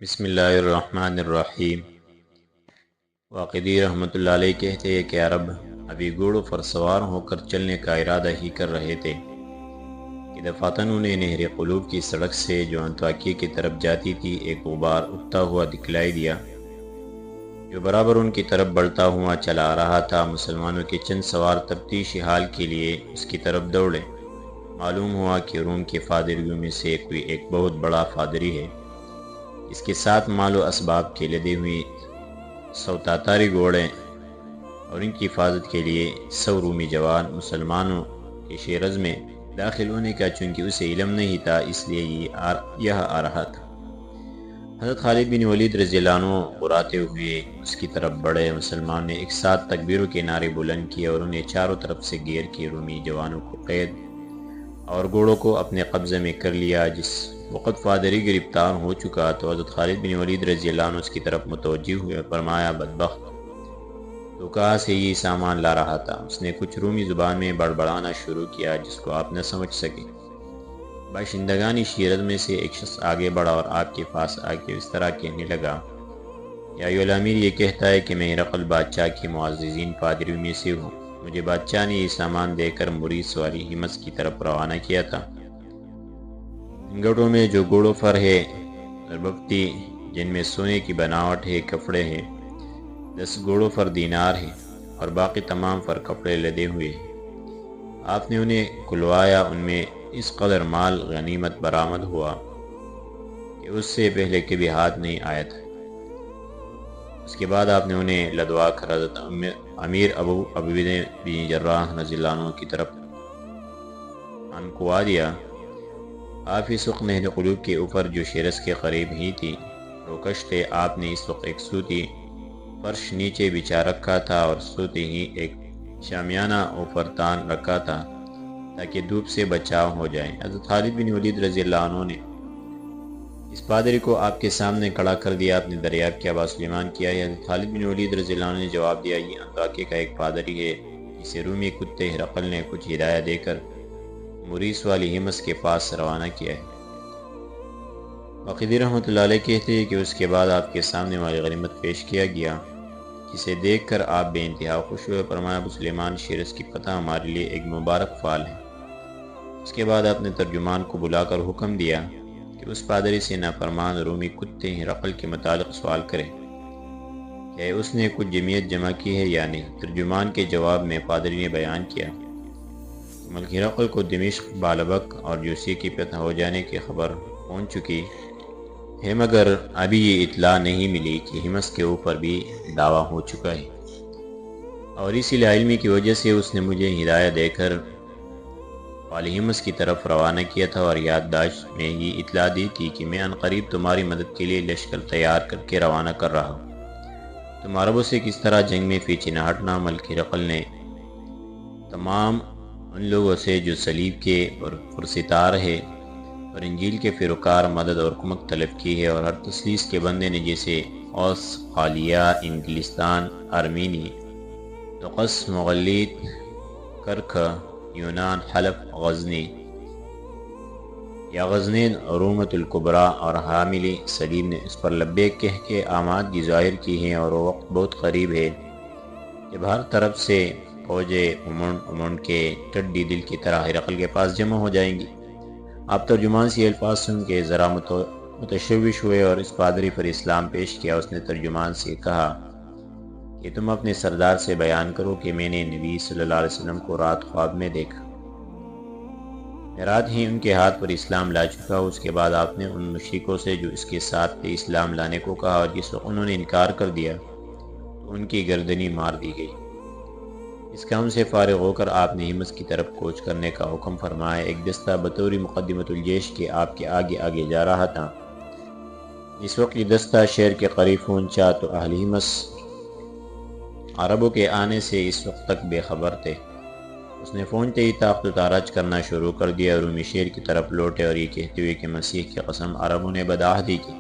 بسم اللہ الرحمن الرحیم۔ واقدی رحمۃ اللہ علیہ کہتے ہیں کہ عرب ابھی گھوڑوں پر سوار ہو کر چلنے کا ارادہ ہی کر رہے تھے کہ دفعتاً انہیں نہر قلوب کی سڑک سے جو انطاکیہ کی طرف جاتی تھی ایک غبار اٹھتا ہوا دکھلائی دیا جو برابر ان کی طرف بڑھتا ہوا چلا آ رہا تھا۔ مسلمانوں کے چند سوار تفتیشی حال کے لیے اس کی طرف دوڑے۔ معلوم ہوا کہ روم کے پادریوں میں سے کوئی ایک بہت بڑا پادری ہے، اس کے ساتھ مال و اسباب کے لدے ہوئے 100 تاتاری گھوڑے اور ان کی حفاظت کے لیے 100 رومی جوان مسلمانوں کے شیرز میں داخل ہونے کا چونکہ اسے علم نہیں تھا اس لیے یہ آ رہا تھا۔ حضرت خالد بن ولید رضی اللہ عنہ براتے ہوئے اس کی طرف بڑھے۔ مسلمان نے ایک ساتھ تکبیروں کے نعرے بلند کیے اور انہیں چاروں طرف سے گھیر کے رومی جوانوں کو قید اور گھوڑوں کو اپنے قبضے میں کر لیا۔ جس وقت پادری گرفتار ہو چکا تو حضرت خالد بن ولید رضی اللہ عنہ اس کی طرف متوجہ ہوئے، فرمایا بدبخت تو کہاں سے یہ سامان لا رہا تھا؟ اس نے کچھ رومی زبان میں بڑبڑانا شروع کیا جس کو آپ نہ سمجھ سکے۔ باشندگان شیرز میں سے ایک شخص آگے بڑھا اور آپ کے پاس آ کے اس طرح کہنے لگا، یا ایھا الامیر، یہ کہتا ہے کہ میں ہرقل بادشاہ کے معززین پادریوں میں سے ہوں۔ مجھے بادشاہ نے یہ سامان دے کر مریس والی ہمس کی طرف روانہ کیا تھا۔ ان گھوڑوں میں جو گھوڑوں پر ہے دربفتی جن میں سونے کی بناوٹ ہے، کپڑے ہیں، 10 گھوڑوں پر دینار ہے اور باقی تمام پر کپڑے لدے ہوئے ہیں۔ آپ نے انہیں کھلوایا، ان میں اس قدر مال غنیمت برآمد ہوا کہ اس سے پہلے کبھی ہاتھ نہیں آیا تھا۔ اس کے بعد آپ نے انہیں لدوا کر حضرت امیر ابو عبیدہ بن جراح رضی اللہ عنہ کی طرف انکوا دیا۔ آپ اس وقت نہر قلوب کے اوپر جو شیرز کے قریب ہی تھی روکش تھے۔ آپ نے اس وقت ایک سوتی فرش نیچے بچھا رکھا تھا اور سوتی ہی ایک شامیانہ اوپر تان رکھا تھا تاکہ دھوپ سے بچاؤ ہو جائے۔ حضرت خالد بن ولید رضی اللہ عنہ نے اس پادری کو آپ کے سامنے کھڑا کر دیا۔ آپ نے دریافت کیا ابا سلیمان کیا ہے؟ حضرت خالد بن ولید رضی اللہ عنہ نے جواب دیا، یہ انطاکیہ کا ایک پادری ہے جسے رومی کتے ہرقل نے کچھ ہدایہ دے کر مریس والی ہمس کے پاس روانہ کیا ہے۔ واقدی رحمۃ اللہ علیہ کہتے ہیں کہ اس کے بعد آپ کے سامنے والی غنیمت پیش کیا گیا جسے دیکھ کر آپ بے انتہا خوش ہوئے، فرمایا ابو سلیمان، شیرز کی فتح ہمارے لیے ایک مبارک فعل ہے۔ اس کے بعد آپ نے ترجمان کو بلا کر حکم دیا کہ اس پادری سے نافرمان رومی کتے ہرقل کے متعلق سوال کرے کہ اس نے کچھ جمعیت جمع کی ہے یا نہیں۔ ترجمان کے جواب میں پادری نے بیان کیا، ملک ہرقل کو دمشق، بالبک اور جوسی کی فتح ہو جانے کی خبر پہنچ چکی ہے، مگر ابھی یہ اطلاع نہیں ملی کہ ہمس کے اوپر بھی دعویٰ ہو چکا ہے، اور اسی لاعلمی کی وجہ سے اس نے مجھے ہدایہ دے کر والی ہمس کی طرف روانہ کیا تھا اور یادداشت میں یہ اطلاع دی تھی کہ میں عنقریب تمہاری مدد کے لیے لشکر تیار کر کے روانہ کر رہا ہوں۔ تم عربوں سے کس طرح جنگ میں پیچھے نہ ہٹنا۔ ملک ہرقل نے تمام ان لوگوں سے جو صلیب کے پرستار ہے اور انجیل کے پیروکار مدد اور کمک طلب کی ہے، اور ہر تثلیث کے بندے نے جیسے اوس، خالیہ، انگلستان، ارمینی، تقس، مغلیط، کرکھ، یونان، حلب، غزنی یا غزنین، رومت الکبریٰ اور حاملی صلیب نے اس پر لبیک کہہ کے آمادگی ظاہر کی ہے، اور وہ وقت بہت قریب ہے جب ہر طرف سے فوجیں امنڈ کے ٹڈی دل کی طرح ہرقل کے پاس جمع ہو جائیں گی۔ آپ ترجمان سے الفاظ سن کے ذرا متشوش ہوئے اور اس پادری پر اسلام پیش کیا۔ اس نے ترجمان سے کہا کہ تم اپنے سردار سے بیان کرو کہ میں نے نبی صلی اللہ علیہ وسلم کو رات خواب میں دیکھا، میں رات ہی ان کے ہاتھ پر اسلام لا چکا ہوں۔ اس کے بعد آپ نے ان مشرکوں سے جو اس کے ساتھ تھے اسلام لانے کو کہا، اور جس وقت انہوں نے انکار کر دیا تو ان کی گردنی مار دی گئی۔ اس کام سے فارغ ہو کر آپ نے ہمس کی طرف کوچ کرنے کا حکم فرمایا۔ ایک دستہ بطور مقدمۃ الجیش کے آپ کے آگے آگے جا رہا تھا۔ اس وقت یہ دستہ شہر کے قریب پہنچا تو اہل ہمس عربوں کے آنے سے اس وقت تک بے خبر تھے۔ اس نے پہنچتے ہی طاقت و تاراج کرنا شروع کر دیا۔ رومی شہر کی طرف لوٹے اور یہ کہتے ہوئے کہ مسیح کی قسم عربوں نے بدعہدی کی،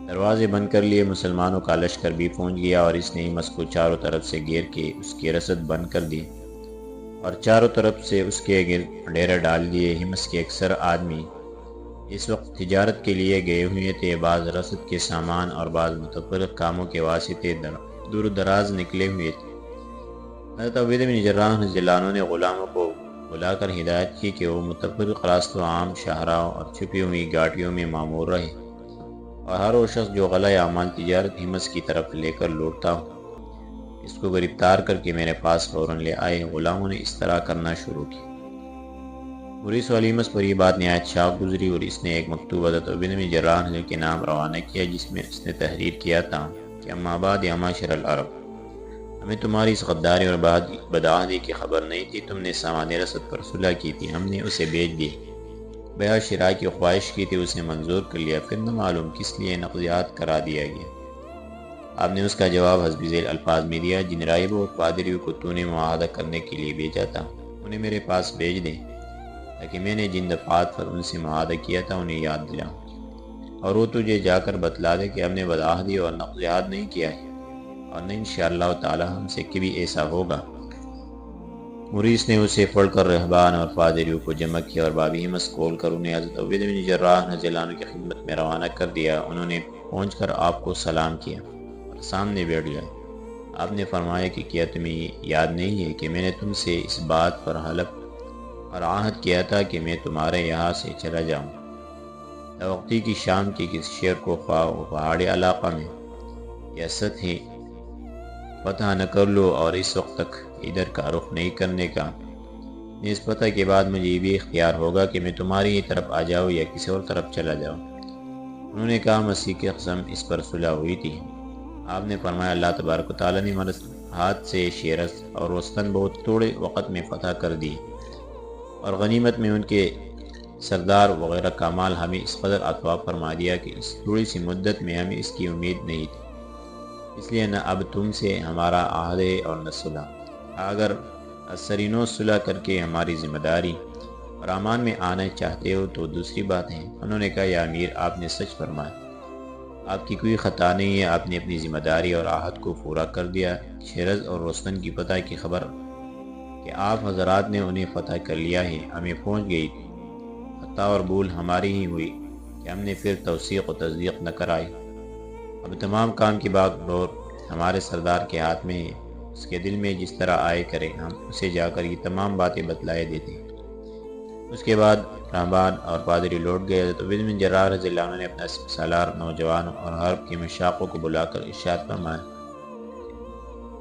دروازے بند کر لیے۔ مسلمانوں کا لشکر بھی پہنچ گیا اور اس نے ہمس کو چاروں طرف سے گھیر کے اس کی رسد بند کر دی اور چاروں طرف سے اس کے گرد ڈیرے ڈال دیے۔ ہمس کے اکثر آدمی اس وقت تجارت کے لیے گئے ہوئے تھے، بعض رسد کے سامان اور بعض متفرق کاموں کے واسطے دور دراز نکلے ہوئے تھے۔ حضرت عبید بن جراح رضی اللہ عنہ نے غلاموں کو بلا کر ہدایت کی کہ وہ متفرق راستوں، عام شاہراہوں اور چھپی ہوئی گاٹیوں میں معمور رہے، اور ہر وہ شخص جو غلہ اعمال تجارت ہمس کی طرف لے کر لوٹتا ہو اس کو گرفتار کر کے میرے پاس فوراً لے آئے۔ غلاموں نے اس طرح کرنا شروع کی۔ مریس و علیمس پر یہ بات نہایت شاق گزری، اور اس نے ایک مکتوب حضرت عبید بن جراح کے نام روانہ کیا، جس میں اس نے تحریر کیا تھا کہ اما بعد یا معاشر العرب، ہمیں تمہاری اس غداری اور بدعہدی کی خبر نہیں تھی۔ تم نے سامان رسد پر صلح کی تھی، ہم نے اسے بیچ دی، بیع شراء کی خواہش کی تھی، اسے منظور کر لیا، پھر نہ معلوم کس لیے نقضیات کرا دیا گیا۔ آپ نے اس کا جواب حسب ذیل الفاظ میں دیا: جن راہبوں اور پادریوں کو تو نے معاہدہ کرنے کے لیے بھیجا تھا انہیں میرے پاس بھیج دیں، تاکہ میں نے جن دفعات پر ان سے معاہدہ کیا تھا انہیں یاد دلاؤں، اور وہ تجھے جا کر بتلا دے کہ ہم نے بدعہدی اور نقضیات نہیں کیا ہے، اور نہ انشاءاللہ تعالی ہم سے کبھی ایسا ہوگا۔ مریس نے اسے پڑھ کر رہبان اور پادریوں کو جمع کیا اور بابی ہمس کھول کر انہیں حضرت عبید بن جراح رضی اللہ عنہ کی خدمت میں روانہ کر دیا۔ انہوں نے پہنچ کر آپ کو سلام کیا اور سامنے بیٹھ گئے۔ آپ نے فرمایا کہ کیا تمہیں یاد نہیں ہے کہ میں نے تم سے اس بات پر حلف اور عہد کیا تھا کہ میں تمہارے یہاں سے چلا جاؤں توقتی کی شام کے کسی شہر کو، خواہ و پہاڑی علاقہ میں یا سطحی فتح نہ کر لو، اور اس وقت تک ادھر کا رخ نہیں کرنے کا۔ اس فتح کے بعد مجھے یہ بھی اختیار ہوگا کہ میں تمہاری ہی طرف آ جاؤں یا کسی اور طرف چلا جاؤں۔ انہوں نے کہا مسیح کی قسم اس پر صلح ہوئی تھی۔ آپ نے فرمایا اللہ تبارک و تعالیٰ نے ہمارے ہاتھ سے شیرز اور وسطن بہت تھوڑے وقت میں فتح کر دی، اور غنیمت میں ان کے سردار وغیرہ کا مال ہمیں اس قدر عطا فرما دیا کہ اس تھوڑی سی مدت میں ہمیں اس کی امید نہیں تھی، اس لیے نہ اب تم سے ہمارا عہد ہے اور نہ صلح۔ اگر اثرینو صلح کر کے ہماری ذمہ داری اور امان میں آنا چاہتے ہو تو دوسری بات ہے۔ انہوں نے کہا یا امیر، آپ نے سچ فرمایا، آپ کی کوئی خطا نہیں ہے، آپ نے اپنی ذمہ داری اور عہد کو پورا کر دیا۔ شیرز اور روستن کی فتح کی خبر کہ آپ حضرات نے انہیں فتح کر لیا ہے ہمیں پہنچ گئی تھی، خطا اور بھول ہماری ہی ہوئی کہ ہم نے پھر توثیق و تصدیق نہ کرائی۔ اب تمام کام کی باغ ڈور ہمارے سردار کے ہاتھ میں ہے، اس کے دل میں جس طرح آئے کرے ہم اسے جا کر یہ تمام باتیں بتلائے دیتے ہیں۔ اس کے بعد رہبان اور پادری لوٹ گئے۔ تو عبید بن جراح رضی اللہ عنہ نے اپنا سالار نوجوانوں اور حرب کے مشاقوں کو بلا کر ارشاد فرمایا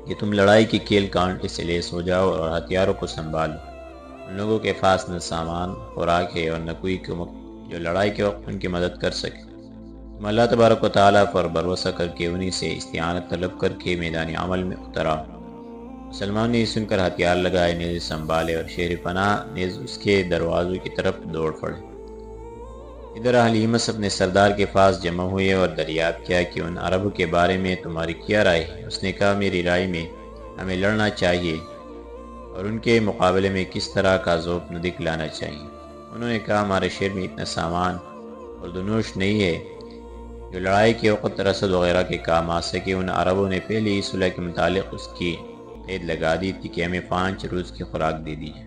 کہ تم لڑائی کی کیل کانٹے سے لیس ہو جاؤ اور ہتھیاروں کو سنبھالو۔ ان لوگوں کے پاس نہ سامان خوراک ہے اور نہ کوئی جو لڑائی کے وقت ان کی مدد کر سکے۔ تم اللہ تبارک و تعالیٰ پر بھروسہ کر کے انہی سے استعانت طلب کر کے میدان عمل میں اترا۔ مسلمان نے سن کر ہتھیار لگائے، نیز سنبھالے، اور شہر پناہ نیز اس کے دروازوں کی طرف دوڑ پڑے۔ ادھر اہل ہمت اپنے سردار کے پاس جمع ہوئے اور دریافت کیا کہ ان عرب کے بارے میں تمہاری کیا رائے ہے؟ اس نے کہا میری رائے میں ہمیں لڑنا چاہیے اور ان کے مقابلے میں کس طرح کا ذوق نہ دکھلانا چاہیے۔ انہوں نے کہا ہمارے شہر میں اتنا سامان اور دنوش نہیں ہے جو لڑائی کے وقت رسد وغیرہ کے کام آ سکے۔ ان عربوں نے پہلے ہی صلح کے متعلق اس کی قید لگا دی تھی کہ ہمیں 5 روز کی خوراک دے دیجیے،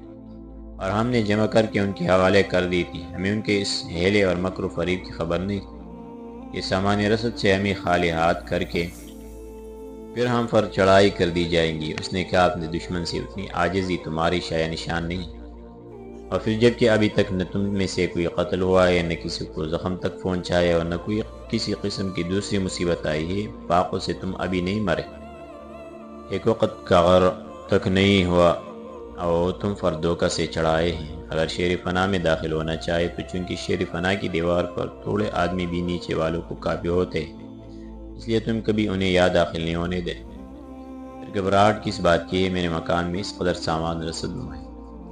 اور ہم نے جمع کر کے ان کے حوالے کر دی تھی۔ ہمیں ان کے اس ہیلے اور مکر و فریب کی خبر نہیں کہ سامان رسد سے ہمیں خالی ہاتھ کر کے پھر ہم پر چڑھائی کر دی جائیں گی۔ اس نے کہا اپنے دشمن سے اتنی عاجزی تمہاری شایع نشان نہیں، اور پھر جب کہ ابھی تک نہ تم میں سے کوئی قتل ہوا ہے، نہ کسی کو زخم تک پہنچا ہے، اور نہ کوئی کسی قسم کی دوسری مصیبت آئی ہے، پاکوں سے تم ابھی نہیں مرے، ایک وقت کا غر تک نہیں ہوا اور تم فردوکا سے چڑھائے ہیں۔ اگر شیر فنا میں داخل ہونا چاہے تو چونکہ شیر فنا کی دیوار پر تھوڑے آدمی بھی نیچے والوں کو کافی ہوتے، اس لیے تم کبھی انہیں یا داخل نہیں ہونے دے۔ پھر گھبراہٹ کس بات کی ہے؟ میرے مکان میں اس قدر سامان رسد ہے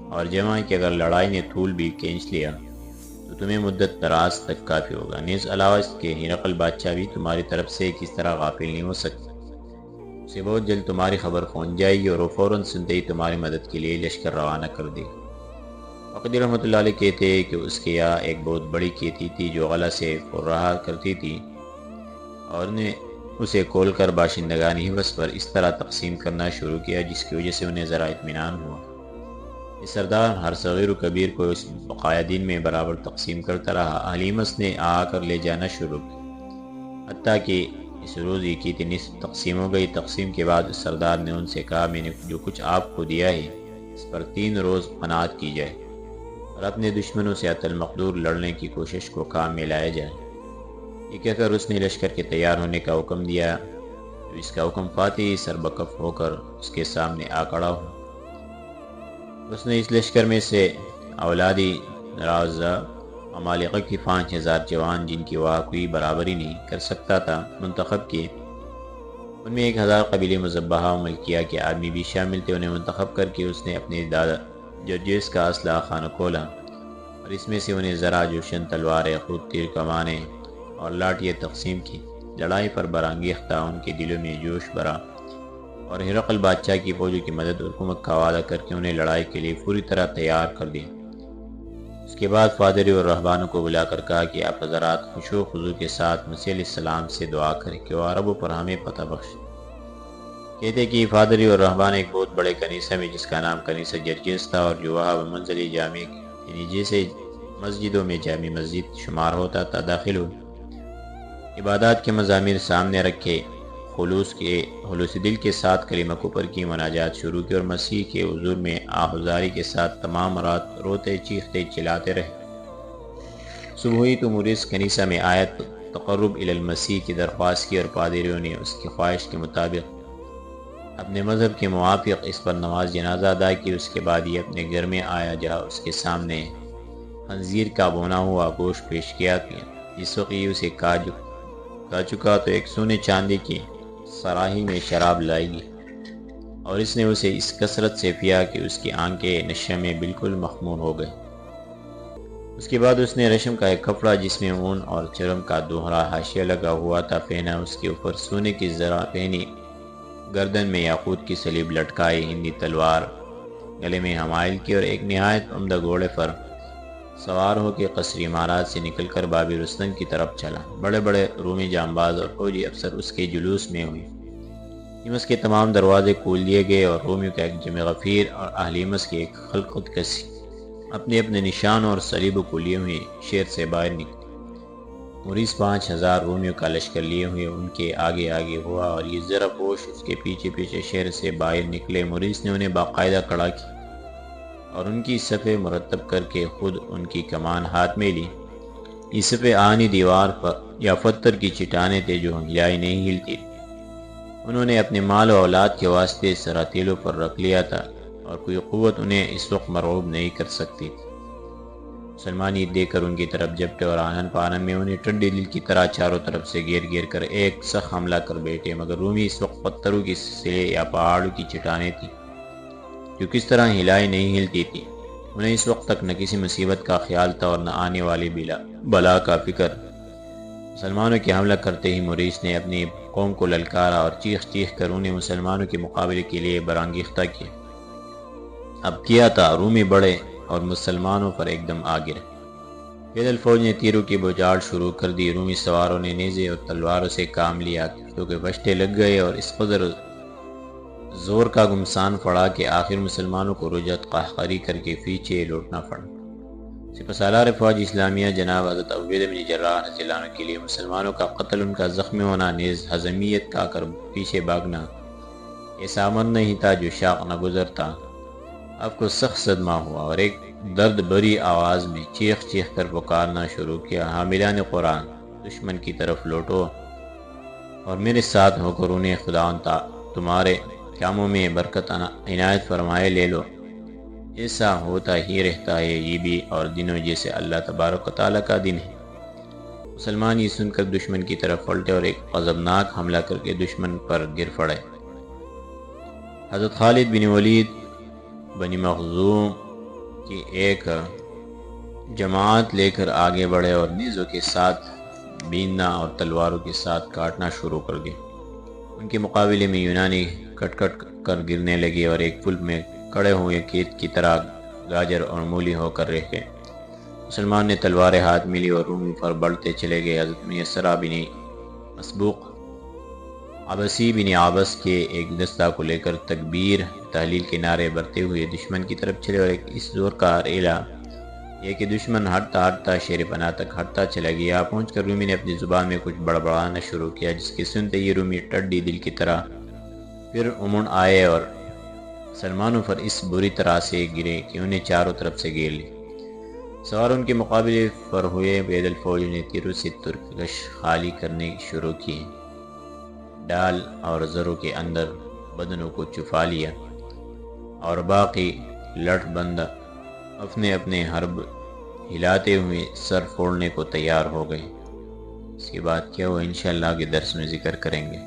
اور جمع کہ اگر لڑائی نے طول بھی کھینچ لیا تو تمہیں مدت دراز تک کافی ہوگا۔ نیز علاوہ اس کے ہرقل بادشاہ بھی تمہاری طرف سے کس طرح غافل نہیں ہو سکتا، اسے بہت جلد تمہاری خبر پہنچ جائے گی اور وہ فوراً سنتے ہی تمہاری مدد کے لیے لشکر روانہ کر دے گا۔ وقت رحمۃ اللہ علیہ کہتے ہیں کہ اس کے یہاں ایک بہت بڑی کھیتی تھی جو غلہ سے پھر رہا کرتی تھی، اور نے اسے کھول کر باشندگان حوض پر اس طرح تقسیم کرنا شروع کیا جس کی وجہ سے انہیں ذرا اطمینان ہوا۔ یہ سردار ہر صغیر و کبیر کو اس بقایا دین میں برابر تقسیم کرتا رہا۔ اہل ہمت نے آ کر لے جانا شروع کیا، حتیٰ کہ اس روز کی نصف تقسیم ہو گئی۔ تقسیم کے بعد اس سردار نے ان سے کہا، میں نے جو کچھ آپ کو دیا ہے اس پر 3 روز قناعت کی جائے اور اپنے دشمنوں سے حتی المقدور لڑنے کی کوشش کو کام میں لایا جائے۔ یہ کہہ کر اس نے لشکر کے تیار ہونے کا حکم دیا۔ جو اس کا حکم فاتح سربکف ہو کر اس کے سامنے آ کھڑا ہوا۔ اس نے اس لشکر میں سے اولادی نرازہ عمالقہ کی 5000 جوان، جن کی وہاں کوئی برابری نہیں کر سکتا تھا، منتخب کیے۔ ان میں 1000 قبیلے مذبحہ و ملکیہ کے آدمی بھی شامل تھے۔ انہیں منتخب کر کے اس نے اپنے دادا جرجیس کا اسلحہ خانہ کھولا اور اس میں سے انہیں زرہ، جوشن، تلواریں، خود تیر کمانیں اور لاٹھیاں تقسیم کی۔ لڑائی پر برانگیختہ ان کے دلوں میں جوش بھرا اور ہرقل بادشاہ کی فوجوں کی مدد اور حکومت کا وعدہ کر کے انہیں لڑائی کے لیے پوری طرح تیار کر دیا۔ اس کے بعد فادری اور رہبانوں کو بلا کر کہا کہ آپ حضرات خشوع و خضوع کے ساتھ مسیح علیہ السلام سے دعا کریں کہ وہ عربوں پر ہمیں فتح بخشے۔ کہتے کہ فادری اور رہبان ایک بہت بڑے کنیسہ میں، جس کا نام کنیسہ جرجیس تھا اور جو وہاں منزل جامع یعنی جیسے مسجدوں میں جامع مسجد شمار ہوتا تھا، داخل ہوئے۔ عبادات کے مضامیر سامنے رکھے، خلوص دل کے ساتھ کلمہ کفر کی مناجات شروع کی اور مسیح کے حضور میں آہذاری کے ساتھ تمام رات روتے چیختے چلاتے رہے۔ صبح ہوئی تو مورث کنیسہ میں آیا، تقرب الی المسیح کی درخواست کی اور پادریوں نے اس کی خواہش کے مطابق اپنے مذہب کے موافق اس پر نماز جنازہ ادا کی۔ اس کے بعد یہ اپنے گھر میں آیا، جہاں اس کے سامنے خنزیر کا بونا ہوا گوشت پیش کیا گیا۔ جس وقت یہ اسے کھا چکا تو ایک سونے چاندی کی صراحی میں شراب لائی گئی اور اس نے اسے اس کثرت سے پیا کہ اس کی آنکھیں نشے میں بالکل مخمور ہو گئے۔ اس کے بعد اس نے ریشم کا ایک کپڑا جس میں اون اور چرم کا دوہرا حاشیہ لگا ہوا تھا پہنا، اس کے اوپر سونے کی زرہ پہنی، گردن میں یاقوت کی صلیب لٹکائی، ہندی تلوار گلے میں حمائل کی اور ایک نہایت عمدہ گھوڑے پر سوار ہو کے قصری عمارات سے نکل کر بابی رستم کی طرف چلا۔ بڑے بڑے رومی جانباز اور فوجی افسر اس کے جلوس میں ہوئے۔ ہمس کے تمام دروازے کھول دیے گئے اور رومیوں کا ایک جمع غفیر اور اہل ہمس کی ایک خلقت کسی اپنے اپنے نشان اور صلیبوں کو لیے ہوئے شہر سے باہر نکلے۔ مریض 5000 رومیوں کا لشکر لیے ہوئے ان کے آگے آگے ہوا اور یہ زرہ پوش اس کے پیچھے پیچھے شہر سے باہر نکلے۔ مریض نے انہیں باقاعدہ کھڑا کیا اور ان کی صفیں مرتب کر کے خود ان کی کمان ہاتھ میں لی۔ یہ صفیں آہنی دیوار پر یا پتھر کی چٹانیں تھے جو ہلائی نہیں ہلتی تھی۔ انہوں نے اپنے مال و اولاد کے واسطے سراتیلوں پر رکھ لیا تھا اور کوئی قوت انہیں اس وقت مرعوب نہیں کر سکتی تھی۔ مسلمان یہ دیکھ کر ان کی طرف جھپٹے اور آنن پانن میں انہیں ٹھنڈی دل کی طرح چاروں طرف سے گھیر کر ایک سخت حملہ کر بیٹھے، مگر رومی اس وقت پتھروں کی سلسلے یا پہاڑوں کی چٹانیں تھیں جو کس طرح ہلائی نہیں ہلتی تھی۔ انہیں اس وقت تک نہ کسی مصیبت کا خیال تھا اور نہ آنے والی بلا کا فکر۔ مسلمانوں کے حملہ کرتے ہی مریس نے اپنی قوم کو للکارا اور چیخ کر انہیں مسلمانوں کے مقابلے کے لیے برانگیختہ کیا۔ اب کیا تھا، رومی بڑے اور مسلمانوں پر ایک دم آ گرے۔ پیدل فوج نے تیروں کی بوجھاڑ شروع کر دی۔ رومی سواروں نے نیزے اور تلواروں سے کام لیا، کیونکہ بشتے لگ گئے اور اس قدر زور کا گمسان پڑا کہ آخر مسلمانوں کو رجعت قہقری کر کے پیچھے لوٹنا پڑا۔ سپہ سالار فوج اسلامیہ جناب حضرت عبیدہ بن جراح رضی اللہ عنہ کے لیے مسلمانوں کا قتل، ان کا زخمی ہونا، نیز ہزیمت کا کر پیچھے بھاگنا ایسا امر نہیں تھا جو شاق نہ گزرتا۔ آپ کو سخت صدمہ ہوا اور ایک درد بری آواز میں چیخ کر پکارنا شروع کیا، حاملان قرآن، دشمن کی طرف لوٹو اور میرے ساتھ ہو کر انہیں خداوند تمہارے کاموں میں برکت عنایت فرمائے لے لو۔ ایسا ہوتا ہی رہتا ہے یہ بھی اور دنوں جیسے اللہ تبارک و تعالیٰ کا دن ہے۔ مسلمان یہ سن کر دشمن کی طرف پلٹے اور ایک غضبناک حملہ کر کے دشمن پر گر پڑے۔ حضرت خالد بن ولید بنی مخزوم کی ایک جماعت لے کر آگے بڑھے اور نیزوں کے ساتھ بیننا اور تلواروں کے ساتھ کاٹنا شروع کر گئے۔ ان کے مقابلے میں یونانی کٹ کر گرنے لگے اور ایک پل میں کھڑے ہوئے کھیت کی طرح گاجر اور مولی ہو کر رہ گئے۔ مسلمان نے تلواریں ہاتھ میں لی اور روم پر بڑھتے چلے گئے۔ حضرت میسرہ بن مسبوق عبسی بن عبس کے ایک دستہ کو لے کر تکبیر تحلیل کے نعرے برتے ہوئے دشمن کی طرف چلے، اور ایک اس زور کا اعلان یہ کہ دشمن ہٹتا ہٹتا شیر پناہ تک ہٹتا چلا گیا۔ پہنچ کر رومی نے اپنی زبان میں کچھ بڑبڑانا شروع کیا، جس کے سنتے ہی رومی ٹڈی دل کی طرح پھر امڑ آئے اور سلمانوں پر اس بری طرح سے گرے کہ انہیں چاروں طرف سے گھیر لی۔ سوار ان کے مقابلے پر ہوئے پیدل فوج نے تیروں سے ترکش خالی کرنے شروع کیے، ڈال اور زروں کے اندر بدنوں کو چھپا لیا، اور باقی لٹ بند اپنے اپنے حرب ہلاتے ہوئے سر پھوڑنے کو تیار ہو گئے۔ اس کے بعد کیا ہوا انشاءاللہ آگے درس میں ذکر کریں گے۔